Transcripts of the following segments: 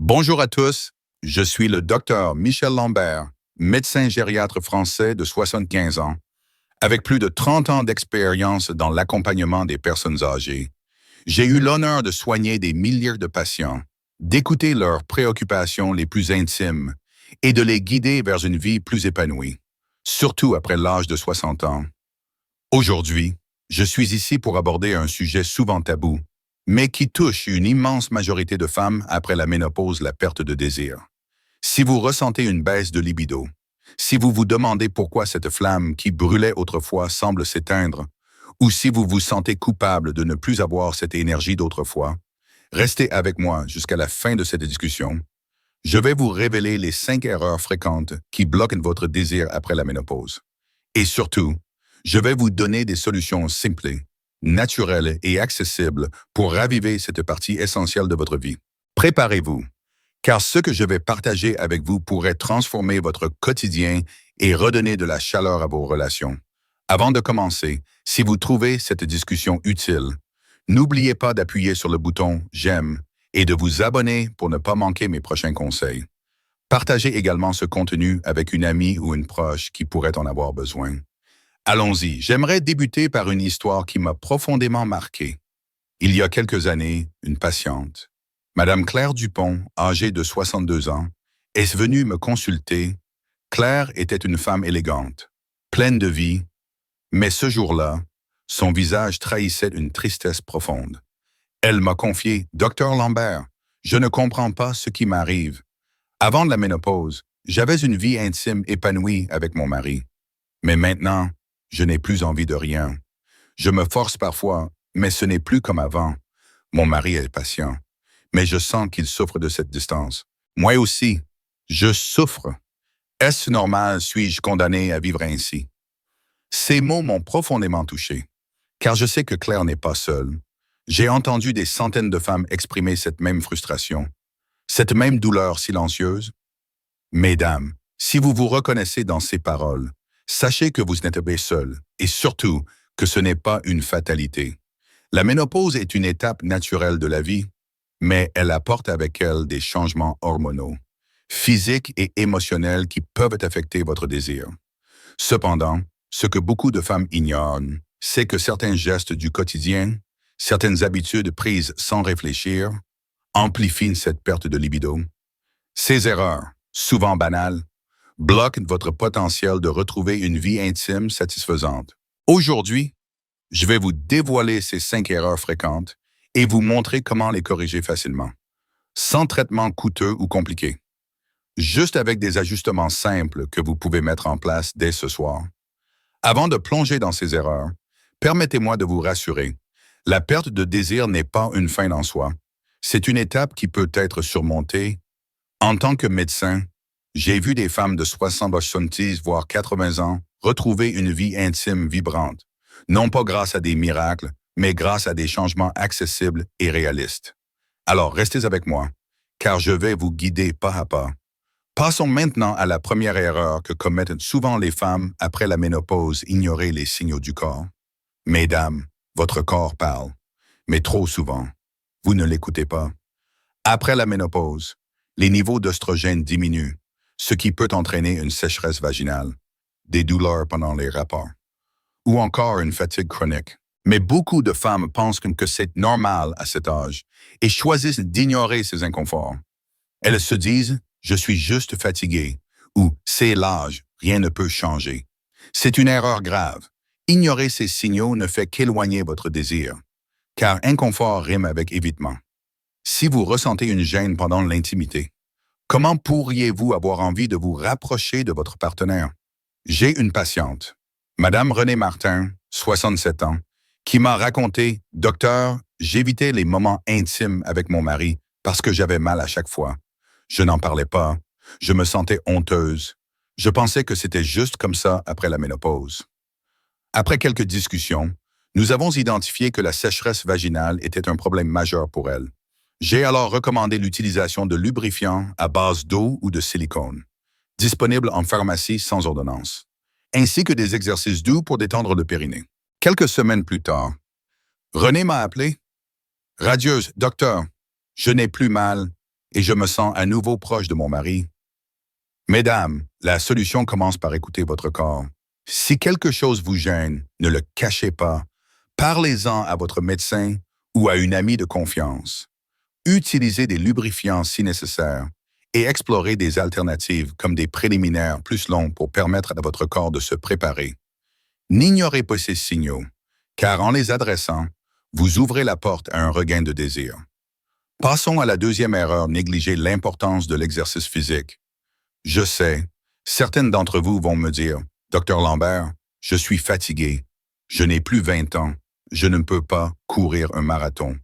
Bonjour à tous, je suis le docteur Michel Lambert, médecin gériatre français de 75 ans, avec plus de 30 ans d'expérience dans l'accompagnement des personnes âgées. J'ai eu l'honneur de soigner des milliers de patients, d'écouter leurs préoccupations les plus intimes et de les guider vers une vie plus épanouie, surtout après l'âge de 60 ans. Aujourd'hui, je suis ici pour aborder un sujet souvent tabou, mais qui touche une immense majorité de femmes après la ménopause, la perte de désir. Si vous ressentez une baisse de libido, si vous vous demandez pourquoi cette flamme qui brûlait autrefois semble s'éteindre, ou si vous vous sentez coupable de ne plus avoir cette énergie d'autrefois, restez avec moi jusqu'à la fin de cette discussion. Je vais vous révéler les 5 erreurs fréquentes qui bloquent votre désir après la ménopause. Et surtout, je vais vous donner des solutions simples, naturelles et accessibles pour raviver cette partie essentielle de votre vie. Préparez-vous, car ce que je vais partager avec vous pourrait transformer votre quotidien et redonner de la chaleur à vos relations. Avant de commencer, si vous trouvez cette discussion utile, n'oubliez pas d'appuyer sur le bouton « J'aime » et de vous abonner pour ne pas manquer mes prochains conseils. Partagez également ce contenu avec une amie ou une proche qui pourrait en avoir besoin. Allons-y, j'aimerais débuter par une histoire qui m'a profondément marqué. Il y a quelques années, une patiente, Madame Claire Dupont, âgée de 62 ans, est venue me consulter. Claire était une femme élégante, pleine de vie, mais ce jour-là, son visage trahissait une tristesse profonde. Elle m'a confié « Docteur Lambert, je ne comprends pas ce qui m'arrive. Avant la ménopause, j'avais une vie intime épanouie avec mon mari. Mais maintenant, je n'ai plus envie de rien. Je me force parfois, mais ce n'est plus comme avant. Mon mari est patient, mais je sens qu'il souffre de cette distance. Moi aussi, je souffre. Est-ce normal, suis-je condamné à vivre ainsi? » Ces mots m'ont profondément touché, car je sais que Claire n'est pas seule. J'ai entendu des centaines de femmes exprimer cette même frustration, cette même douleur silencieuse. Mesdames, si vous vous reconnaissez dans ces paroles, sachez que vous n'êtes pas seul et surtout que ce n'est pas une fatalité. La ménopause est une étape naturelle de la vie, mais elle apporte avec elle des changements hormonaux, physiques et émotionnels qui peuvent affecter votre désir. Cependant, ce que beaucoup de femmes ignorent, c'est que certains gestes du quotidien, certaines habitudes prises sans réfléchir, amplifient cette perte de libido. Ces erreurs, souvent banales, bloquent votre potentiel de retrouver une vie intime satisfaisante. Aujourd'hui, je vais vous dévoiler ces 5 erreurs fréquentes et vous montrer comment les corriger facilement, sans traitement coûteux ou compliqué, juste avec des ajustements simples que vous pouvez mettre en place dès ce soir. Avant de plonger dans ces erreurs, permettez-moi de vous rassurer. La perte de désir n'est pas une fin en soi. C'est une étape qui peut être surmontée. En tant que médecin, j'ai vu des femmes de 60, 70, voire 80 ans retrouver une vie intime vibrante, non pas grâce à des miracles, mais grâce à des changements accessibles et réalistes. Alors, restez avec moi, car je vais vous guider pas à pas. Passons maintenant à la première erreur que commettent souvent les femmes après la ménopause, ignorer les signaux du corps. Mesdames, votre corps parle, mais trop souvent, vous ne l'écoutez pas. Après la ménopause, les niveaux d'œstrogène diminuent, ce qui peut entraîner une sécheresse vaginale, des douleurs pendant les rapports, ou encore une fatigue chronique. Mais beaucoup de femmes pensent que c'est normal à cet âge et choisissent d'ignorer ces inconforts. Elles se disent « je suis juste fatiguée » ou « c'est l'âge, rien ne peut changer ». C'est une erreur grave. Ignorer ces signaux ne fait qu'éloigner votre désir, car inconfort rime avec évitement. Si vous ressentez une gêne pendant l'intimité, comment pourriez-vous avoir envie de vous rapprocher de votre partenaire? J'ai une patiente, Madame Renée Martin, 67 ans, qui m'a raconté « Docteur, j'évitais les moments intimes avec mon mari parce que j'avais mal à chaque fois. Je n'en parlais pas, je me sentais honteuse. Je pensais que c'était juste comme ça après la ménopause. » Après quelques discussions, nous avons identifié que la sécheresse vaginale était un problème majeur pour elle. J'ai alors recommandé l'utilisation de lubrifiants à base d'eau ou de silicone, disponibles en pharmacie sans ordonnance, ainsi que des exercices doux pour détendre le périnée. Quelques semaines plus tard, Renée m'a appelé. Radieuse, docteur, je n'ai plus mal et je me sens à nouveau proche de mon mari. Mesdames, la solution commence par écouter votre corps. Si quelque chose vous gêne, ne le cachez pas. Parlez-en à votre médecin ou à une amie de confiance. Utilisez des lubrifiants si nécessaire et explorez des alternatives comme des préliminaires plus longs pour permettre à votre corps de se préparer. N'ignorez pas ces signaux, car en les adressant, vous ouvrez la porte à un regain de désir. Passons à la deuxième erreur, négliger l'importance de l'exercice physique. Je sais, certaines d'entre vous vont me dire, Docteur Lambert, je suis fatigué, je n'ai plus 20 ans, je ne peux pas courir un marathon.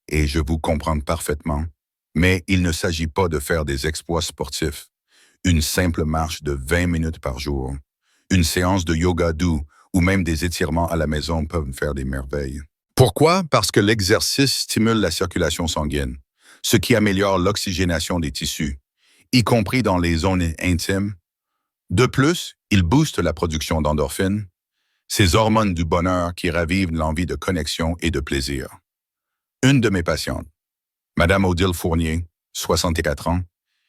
Et je vous comprends parfaitement, mais il ne s'agit pas de faire des exploits sportifs. Une simple marche de 20 minutes par jour, une séance de yoga doux ou même des étirements à la maison peuvent faire des merveilles. Pourquoi? Parce que l'exercice stimule la circulation sanguine, ce qui améliore l'oxygénation des tissus, y compris dans les zones intimes. De plus, il booste la production d'endorphines, ces hormones du bonheur qui ravivent l'envie de connexion et de plaisir. Une de mes patientes, Madame Odile Fournier, 64 ans,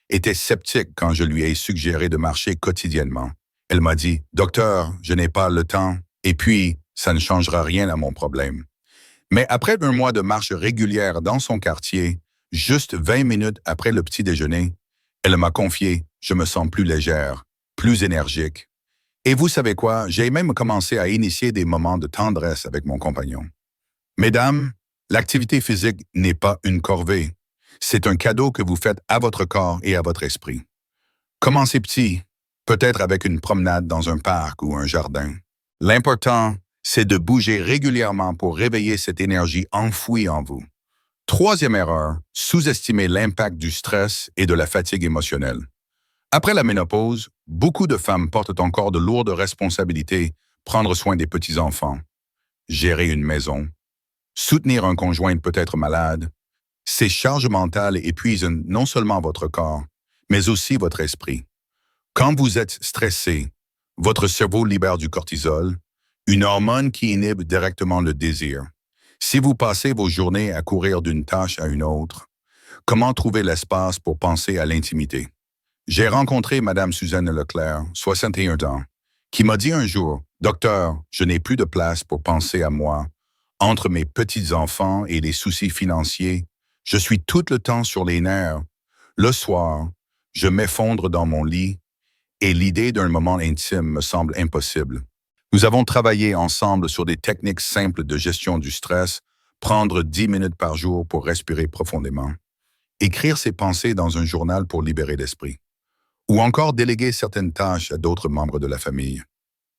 était sceptique quand je lui ai suggéré de marcher quotidiennement. Elle m'a dit, « Docteur, je n'ai pas le temps, et puis, ça ne changera rien à mon problème. » Mais après un mois de marche régulière dans son quartier, juste 20 minutes après le petit déjeuner, elle m'a confié, « Je me sens plus légère, plus énergique. » Et vous savez quoi, j'ai même commencé à initier des moments de tendresse avec mon compagnon. Mesdames, l'activité physique n'est pas une corvée. C'est un cadeau que vous faites à votre corps et à votre esprit. Commencez petit, peut-être avec une promenade dans un parc ou un jardin. L'important, c'est de bouger régulièrement pour réveiller cette énergie enfouie en vous. Troisième erreur, sous-estimer l'impact du stress et de la fatigue émotionnelle. Après la ménopause, beaucoup de femmes portent encore de lourdes responsabilités, prendre soin des petits-enfants, gérer une maison, soutenir un conjoint peut-être malade. Ces charges mentales épuisent non seulement votre corps, mais aussi votre esprit. Quand vous êtes stressé, votre cerveau libère du cortisol, une hormone qui inhibe directement le désir. Si vous passez vos journées à courir d'une tâche à une autre, comment trouver l'espace pour penser à l'intimité? J'ai rencontré Madame Suzanne Leclerc, 61 ans, qui m'a dit un jour, « Docteur, je n'ai plus de place pour penser à moi. Entre mes petits-enfants et les soucis financiers, je suis tout le temps sur les nerfs. Le soir, je m'effondre dans mon lit et l'idée d'un moment intime me semble impossible. » Nous avons travaillé ensemble sur des techniques simples de gestion du stress, prendre 10 minutes par jour pour respirer profondément, écrire ses pensées dans un journal pour libérer l'esprit, ou encore déléguer certaines tâches à d'autres membres de la famille.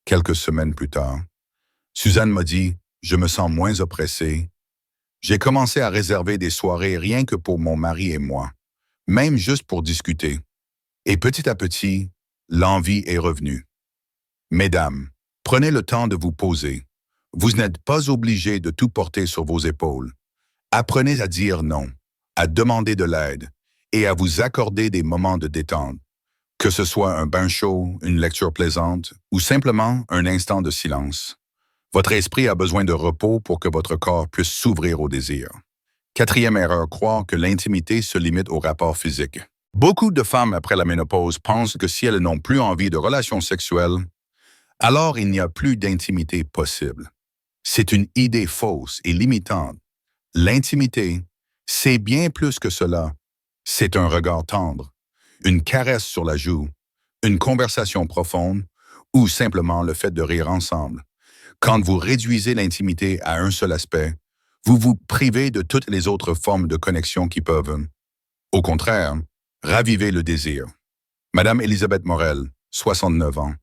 Quelques semaines plus tard, Suzanne m'a dit « Je me sens moins oppressé. » J'ai commencé à réserver des soirées rien que pour mon mari et moi, même juste pour discuter. Et petit à petit, l'envie est revenue. Mesdames, prenez le temps de vous poser. Vous n'êtes pas obligés de tout porter sur vos épaules. Apprenez à dire non, à demander de l'aide et à vous accorder des moments de détente, que ce soit un bain chaud, une lecture plaisante ou simplement un instant de silence. Votre esprit a besoin de repos pour que votre corps puisse s'ouvrir au désir. Quatrième erreur, croire que l'intimité se limite au rapport physique. Beaucoup de femmes après la ménopause pensent que si elles n'ont plus envie de relations sexuelles, alors il n'y a plus d'intimité possible. C'est une idée fausse et limitante. L'intimité, c'est bien plus que cela. C'est un regard tendre, une caresse sur la joue, une conversation profonde ou simplement le fait de rire ensemble. Quand vous réduisez l'intimité à un seul aspect, vous vous privez de toutes les autres formes de connexion qui peuvent, au contraire, raviver le désir. Madame Elisabeth Morel, 69 ans,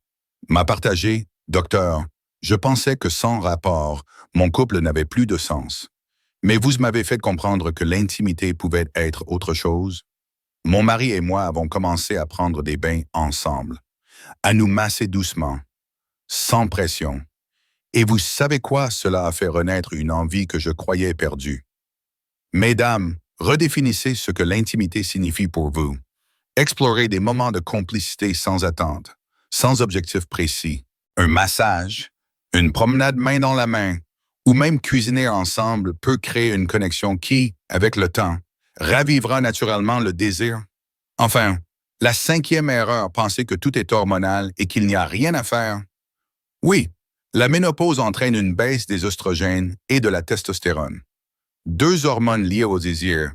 m'a partagé, « Docteur, je pensais que sans rapport, mon couple n'avait plus de sens. Mais vous m'avez fait comprendre que l'intimité pouvait être autre chose. Mon mari et moi avons commencé à prendre des bains ensemble, à nous masser doucement, sans pression. Et vous savez quoi? Cela a fait renaître une envie que je croyais perdue. Mesdames, redéfinissez ce que l'intimité signifie pour vous. Explorez des moments de complicité sans attente, sans objectif précis. Un massage, une promenade main dans la main, ou même cuisiner ensemble peut créer une connexion qui, avec le temps, ravivera naturellement le désir. Enfin, la cinquième erreur, penser que tout est hormonal et qu'il n'y a rien à faire. Oui, la ménopause entraîne une baisse des oestrogènes et de la testostérone, deux hormones liées au désir.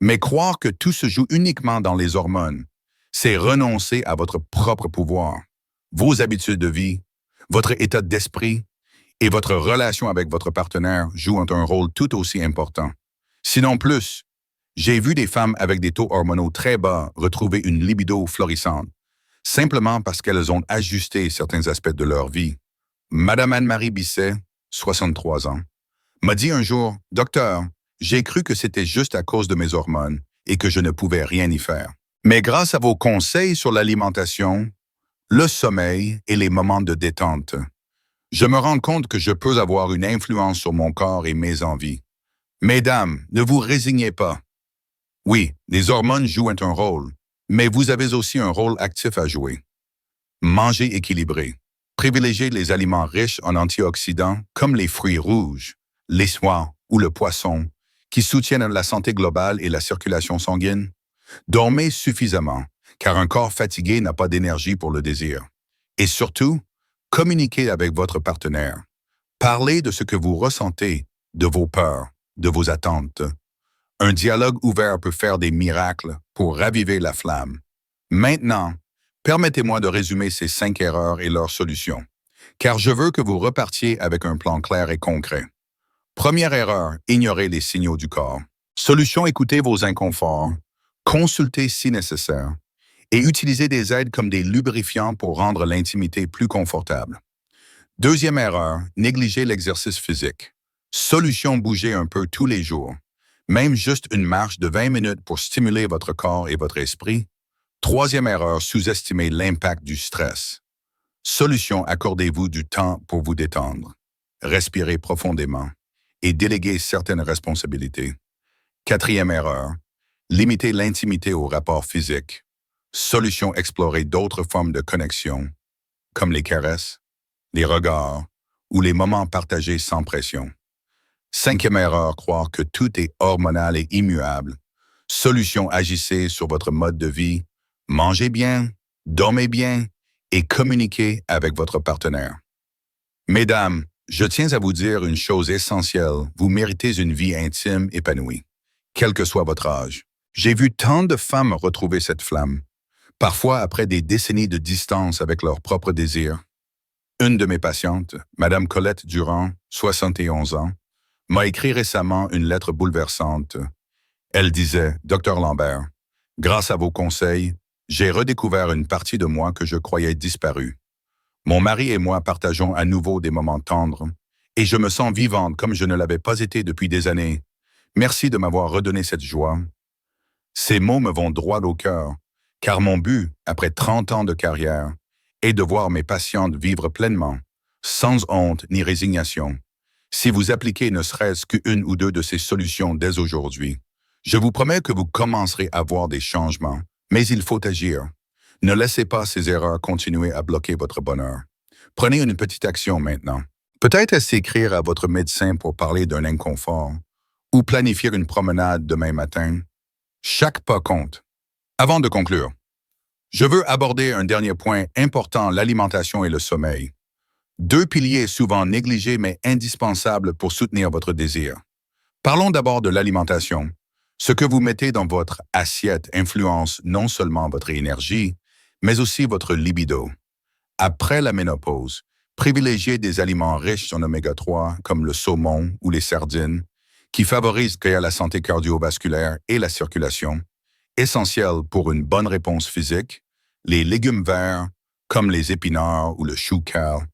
Mais croire que tout se joue uniquement dans les hormones, c'est renoncer à votre propre pouvoir, vos habitudes de vie, votre état d'esprit et votre relation avec votre partenaire jouent un rôle tout aussi important. Sinon plus, j'ai vu des femmes avec des taux hormonaux très bas retrouver une libido florissante, simplement parce qu'elles ont ajusté certains aspects de leur vie. Madame Anne-Marie Bisset, 63 ans, m'a dit un jour, « Docteur, j'ai cru que c'était juste à cause de mes hormones et que je ne pouvais rien y faire. Mais grâce à vos conseils sur l'alimentation, le sommeil et les moments de détente, je me rends compte que je peux avoir une influence sur mon corps et mes envies. Mesdames, ne vous résignez pas. Oui, les hormones jouent un rôle, mais vous avez aussi un rôle actif à jouer. Mangez équilibré. Privilégiez les aliments riches en antioxydants comme les fruits rouges, les soies ou le poisson, qui soutiennent la santé globale et la circulation sanguine. Dormez suffisamment, car un corps fatigué n'a pas d'énergie pour le désir. Et surtout, communiquez avec votre partenaire. Parlez de ce que vous ressentez, de vos peurs, de vos attentes. Un dialogue ouvert peut faire des miracles pour raviver la flamme. Maintenant, permettez-moi de résumer ces 5 erreurs et leurs solutions, car je veux que vous repartiez avec un plan clair et concret. Première erreur, ignorez les signaux du corps. Solution, écoutez vos inconforts, consultez si nécessaire, et utilisez des aides comme des lubrifiants pour rendre l'intimité plus confortable. Deuxième erreur, négligez l'exercice physique. Solution, bougez un peu tous les jours. Même juste une marche de 20 minutes pour stimuler votre corps et votre esprit. Troisième erreur, sous-estimez l'impact du stress. Solution, accordez-vous du temps pour vous détendre. Respirez profondément et déléguez certaines responsabilités. Quatrième erreur, limitez l'intimité au rapport physique. Solution, explorez d'autres formes de connexion, comme les caresses, les regards ou les moments partagés sans pression. Cinquième erreur, croire que tout est hormonal et immuable. Solution, agissez sur votre mode de vie, mangez bien, dormez bien et communiquez avec votre partenaire. Mesdames, je tiens à vous dire une chose essentielle, vous méritez une vie intime épanouie, quel que soit votre âge. J'ai vu tant de femmes retrouver cette flamme, parfois après des décennies de distance avec leurs propres désirs. Une de mes patientes, Madame Colette Durand, 71 ans, m'a écrit récemment une lettre bouleversante. Elle disait, « Docteur Lambert, grâce à vos conseils, j'ai redécouvert une partie de moi que je croyais disparue. Mon mari et moi partageons à nouveau des moments tendres, et je me sens vivante comme je ne l'avais pas été depuis des années. Merci de m'avoir redonné cette joie. » Ces mots me vont droit au cœur, car mon but, après 30 ans de carrière, est de voir mes patientes vivre pleinement, sans honte ni résignation. Si vous appliquez ne serait-ce qu'une ou deux de ces solutions dès aujourd'hui, je vous promets que vous commencerez à voir des changements, mais il faut agir. Ne laissez pas ces erreurs continuer à bloquer votre bonheur. Prenez une petite action maintenant. Peut-être est-ce écrire à votre médecin pour parler d'un inconfort ou planifier une promenade demain matin. Chaque pas compte. Avant de conclure, je veux aborder un dernier point important, l'alimentation et le sommeil. Deux piliers souvent négligés mais indispensables pour soutenir votre désir. Parlons d'abord de l'alimentation. Ce que vous mettez dans votre assiette influence non seulement votre énergie, mais aussi votre libido. Après la ménopause, privilégiez des aliments riches en oméga 3 comme le saumon ou les sardines, qui favorisent la santé cardiovasculaire et la circulation. Essentiel pour une bonne réponse physique, les légumes verts, comme les épinards ou le chou kale,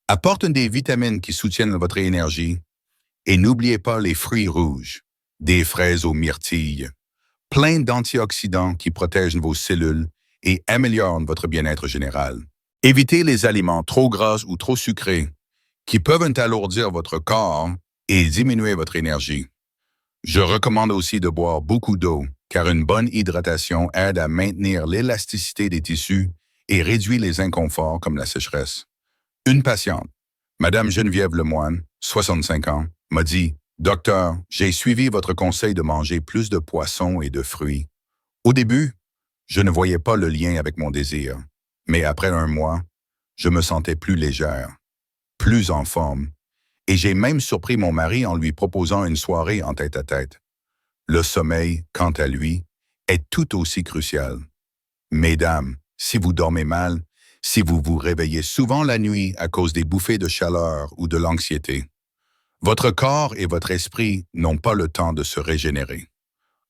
apportent des vitamines qui soutiennent votre énergie. Et n'oubliez pas les fruits rouges, des fraises aux myrtilles, plein d'antioxydants qui protègent vos cellules et améliorent votre bien-être général. Évitez les aliments trop gras ou trop sucrés, qui peuvent alourdir votre corps et diminuer votre énergie. Je recommande aussi de boire beaucoup d'eau, car une bonne hydratation aide à maintenir l'élasticité des tissus et réduit les inconforts comme la sécheresse. Une patiente, Madame Geneviève Lemoine, 65 ans, m'a dit Docteur, j'ai suivi votre conseil de manger plus de poissons et de fruits. Au début, je ne voyais pas le lien avec mon désir, mais après un mois, je me sentais plus légère, plus en forme, et j'ai même surpris mon mari en lui proposant une soirée en tête-à-tête. Le sommeil, quant à lui, est tout aussi crucial. Mesdames, si vous dormez mal, si vous vous réveillez souvent la nuit à cause des bouffées de chaleur ou de l'anxiété, votre corps et votre esprit n'ont pas le temps de se régénérer.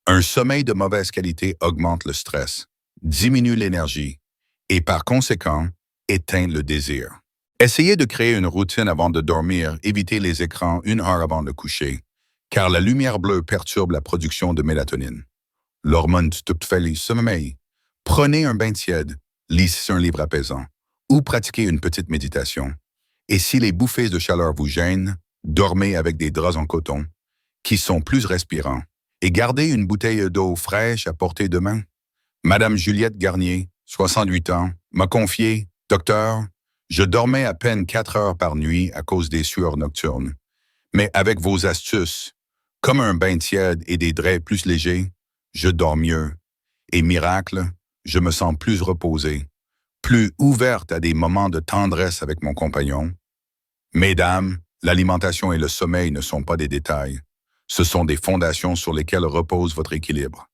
Un sommeil de mauvaise qualité augmente le stress, diminue l'énergie et par conséquent, éteint le désir. Essayez de créer une routine avant de dormir, évitez les écrans 1 heure avant de coucher, car la lumière bleue perturbe la production de mélatonine. L'hormone du sommeil. Prenez un bain tiède, lisez un livre apaisant ou pratiquez une petite méditation. Et si les bouffées de chaleur vous gênent, dormez avec des draps en coton qui sont plus respirants et gardez une bouteille d'eau fraîche à portée de main. Madame Juliette Garnier, 68 ans, m'a confié, « Docteur, je dormais à peine 4 heures par nuit à cause des sueurs nocturnes. Mais avec vos astuces, comme un bain tiède et des draps plus légers, je dors mieux. Et miracle, je me sens plus reposée, plus ouverte à des moments de tendresse avec mon compagnon. » Mesdames, l'alimentation et le sommeil ne sont pas des détails. Ce sont des fondations sur lesquelles repose votre équilibre.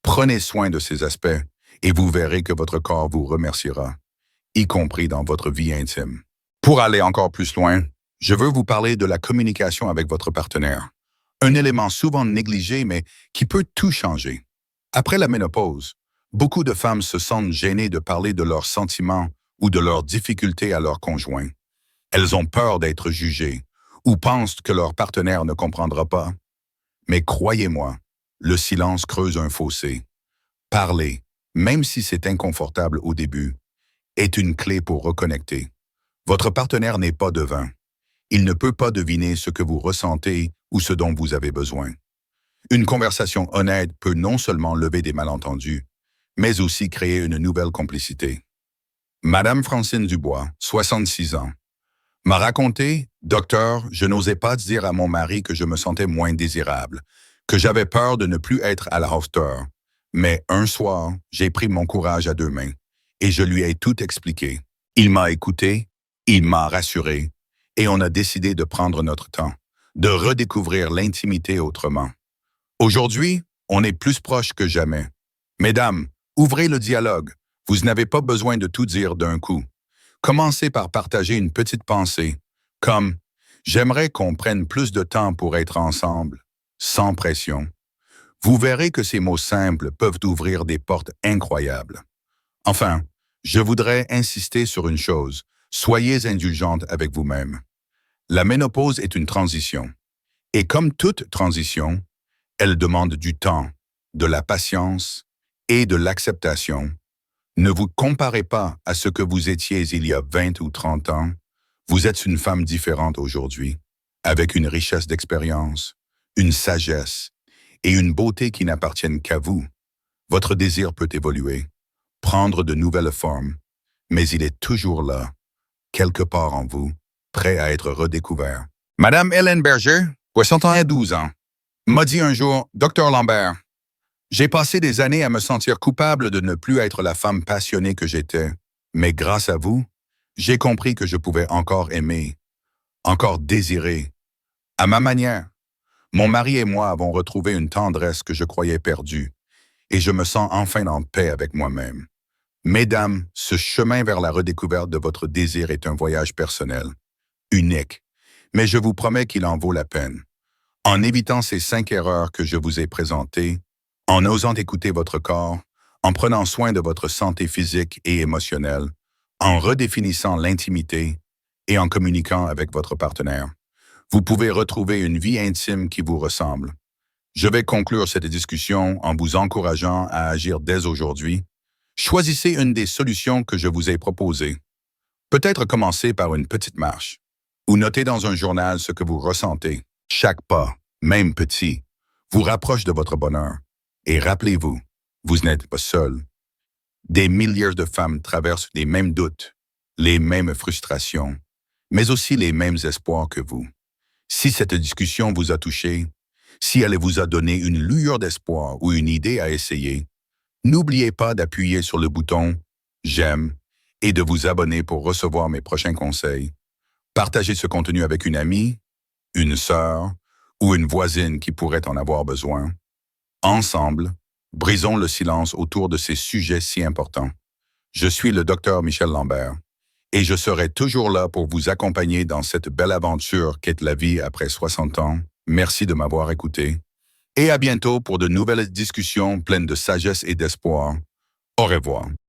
Prenez soin de ces aspects et vous verrez que votre corps vous remerciera, y compris dans votre vie intime. Pour aller encore plus loin, je veux vous parler de la communication avec votre partenaire. Un élément souvent négligé, mais qui peut tout changer. Après la ménopause, beaucoup de femmes se sentent gênées de parler de leurs sentiments ou de leurs difficultés à leur conjoint. Elles ont peur d'être jugées ou pensent que leur partenaire ne comprendra pas. Mais croyez-moi, le silence creuse un fossé. Parler, même si c'est inconfortable au début, est une clé pour reconnecter. Votre partenaire n'est pas devin. Il ne peut pas deviner ce que vous ressentez ou ce dont vous avez besoin. Une conversation honnête peut non seulement lever des malentendus, mais aussi créer une nouvelle complicité. Madame Francine Dubois, 66 ans, m'a raconté, « Docteur, je n'osais pas dire à mon mari que je me sentais moins désirable, que j'avais peur de ne plus être à la hauteur. Mais un soir, j'ai pris mon courage à 2 mains et je lui ai tout expliqué. Il m'a écouté, il m'a rassuré et on a décidé de prendre notre temps, de redécouvrir l'intimité autrement. Aujourd'hui, on est plus proche que jamais. Mesdames, ouvrez le dialogue. Vous n'avez pas besoin de tout dire d'un coup. Commencez par partager une petite pensée, comme « J'aimerais qu'on prenne plus de temps pour être ensemble, sans pression. » Vous verrez que ces mots simples peuvent ouvrir des portes incroyables. Enfin, je voudrais insister sur une chose. Soyez indulgente avec vous-même. La ménopause est une transition. Et comme toute transition, elle demande du temps, de la patience et de l'acceptation. Ne vous comparez pas à ce que vous étiez il y a 20 ou 30 ans. Vous êtes une femme différente aujourd'hui, avec une richesse d'expérience, une sagesse et une beauté qui n'appartiennent qu'à vous. Votre désir peut évoluer, prendre de nouvelles formes, mais il est toujours là, quelque part en vous, prêt à être redécouvert. Madame Hélène Berger, 72 ans, m'a dit un jour, « Docteur Lambert, j'ai passé des années à me sentir coupable de ne plus être la femme passionnée que j'étais, mais grâce à vous, j'ai compris que je pouvais encore aimer, encore désirer, à ma manière. Mon mari et moi avons retrouvé une tendresse que je croyais perdue, et je me sens enfin en paix avec moi-même. Mesdames, ce chemin vers la redécouverte de votre désir est un voyage personnel, unique, mais je vous promets qu'il en vaut la peine. En évitant ces 5 erreurs que je vous ai présentées, en osant écouter votre corps, en prenant soin de votre santé physique et émotionnelle, en redéfinissant l'intimité et en communiquant avec votre partenaire, vous pouvez retrouver une vie intime qui vous ressemble. Je vais conclure cette discussion en vous encourageant à agir dès aujourd'hui. Choisissez une des solutions que je vous ai proposées. Peut-être commencer par une petite marche ou notez dans un journal ce que vous ressentez. Chaque pas, même petit, vous rapproche de votre bonheur. Et rappelez-vous, vous n'êtes pas seul. Des milliers de femmes traversent les mêmes doutes, les mêmes frustrations, mais aussi les mêmes espoirs que vous. Si cette discussion vous a touché, si elle vous a donné une lueur d'espoir ou une idée à essayer, n'oubliez pas d'appuyer sur le bouton J'aime et de vous abonner pour recevoir mes prochains conseils. Partagez ce contenu avec une amie, une sœur ou une voisine qui pourrait en avoir besoin. Ensemble, brisons le silence autour de ces sujets si importants. Je suis le docteur Michel Lambert et je serai toujours là pour vous accompagner dans cette belle aventure qu'est la vie après 60 ans. Merci de m'avoir écouté et à bientôt pour de nouvelles discussions pleines de sagesse et d'espoir. Au revoir.